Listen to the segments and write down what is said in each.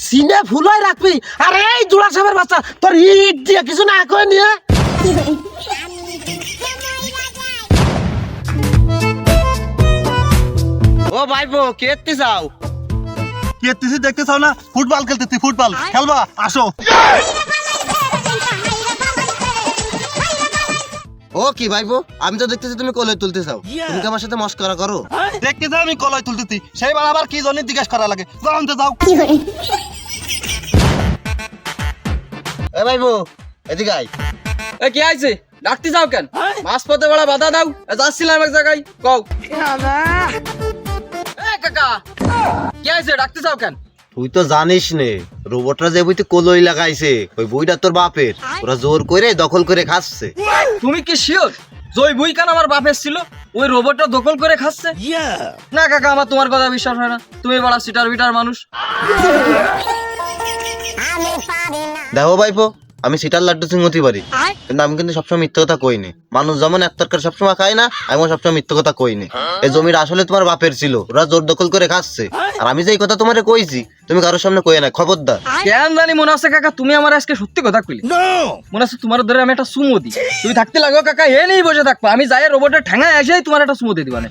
সিনে ফুলাই রাখবি। আরে এই জোড়া সাপের বাচ্চা তোর ইট দিয়ে কিছু না কই নিয়ে। ও ভাইপো কেতে যাও? কেতেছি দেখতে চাও না? ফুটবল খেলতেছি, ফুটবল খেলবা আসো। ও কি ভাইপো, আমি তো দেখতেছি তুমি কোলে তুলতে চাও। তুমি কি আমার সাথে মস্করা করো? দেখতে যাও আমি কলয় তুলতেছি, সেই বার আবার কি জন্য জিজ্ঞেস করা লাগে? জানতে যাও। এ ভাইপো এদিকে আয়। এ কি আইছে? ডাকতে যাও কেন? মাছ পথে বড় বাধা দাও। যাচ্ছিলাম এক জায়গায়, কও। এ কাকা, কি আইছে? ডাকতে যাও কেন? তুই তো জানিস নে রোবটরা যে বইতে কলই লাগাইছে ওই বইটা তোর বাপের, ওরা জোর করে দখল করে খাচ্ছে। তুমি কি শিওর জয় বই কেন আমার বাপের ছিল? ওই রোবটটা দখল করে খাচ্ছে? না কাকা, আমার তোমার কথা বিশ্বাস হয় না। তুমি বড় সিটার বিটার মানুষ। দেখো ভাইপো, আমি সিটার লাড্ডু সিং হতে পারি, কিন্তু আমি কিন্তু সবসময় মিথ্যে কথা কইনি। মানুষ যেমন এক তরকারি সবসময় খায় না, আমি সবসময় মিথ্যে কথা কইনি। এই জমিটা আসলে তোমার বাপের ছিল, ওরা জোর দখল করে খাচ্ছে। আর আমি যে এই কথা তোমারে কইছি, তুমি কারোর সামনে কই না, খবরদার। কেন জানি মনে আছে কাকা, তুমি আমার আজকে সত্যি কথা কইলে। মনে আছে তোমার ধরে আমি একটা সুমো দিই। তুমি থাকতে লাগো কাকা, এ নেই বসে থাকবা। আমি যাই রোবটের ঠ্যাঙায় এসেই তোমার একটা সুমো দিয়ে দিবানে।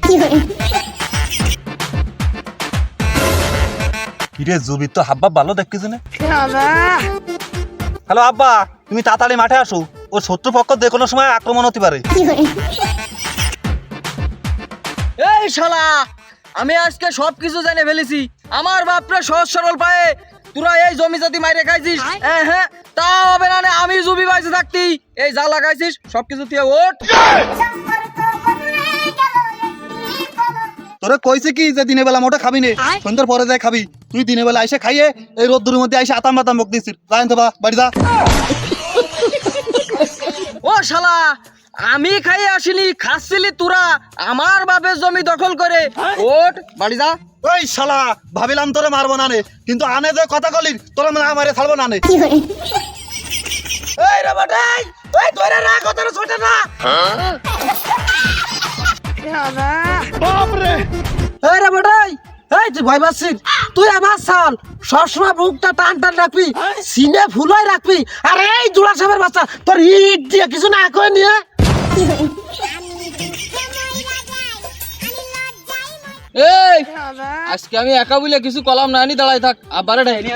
কিরে জুবির তো হাব্বা ভালো দেখতেছি না। হ্যালো আব্বা, তুমি তাড়াতাড়ি মাঠে আসো, ও শত্রুপক্ষ যে কোনো সময় আক্রমণ হতে পারে। এই শালা, আমি আজকে সবকিছু জেনে ফেলেছি। আমার বাপরে সহজ সরল পায়ে তোরা এই জমি জাতি মাইরে খাইছিস। হ্যাঁ, তা হবে না। আমি জমি বাইছে থাকতি এই যা লাগাইছিস সবকিছু তুই ওঠ। তোরে কইছে কি যে দিনের বেলা মোটা খাবি নে, সন্ধ্যার পরে যাই খাবি। তুই দিনের বেলা এসে খাইয়ে এই রোদ্দুরের মধ্যে এসে আতাম বাতাম বক দিছিস। জানেন তো বা বাড়ি যা। ও শালা, আমি খাইয়ে আসিনি, খাচ্ছিলি তোরা আমার বাপের জমি দখল করে। ওঠ বাড়ি যা। ওই শালা, ভাবিলাম তোরে মারবো না নে, কিন্তু আনে যে কথা কলি তোরা না মারে ছাড়বো না নে। এই রোবট এই ওই ধরে রাখ কথাটা ছোটে না। এই রোবট এই তুই ভয় পাচ্ছিস? তুই আমার সাল সবসময় বুকটা টান টান রাখবি, সিনে ফুলাই রাখবি। আরে এই জোড়া সাপের বাচ্চা তোর ইট দিয়ে কিছু না কই নিয়ে। এই আজকে আমি একা বলে কিছু কলাম না, আনি দাঁড়াই থাক। আবার এটা হেনি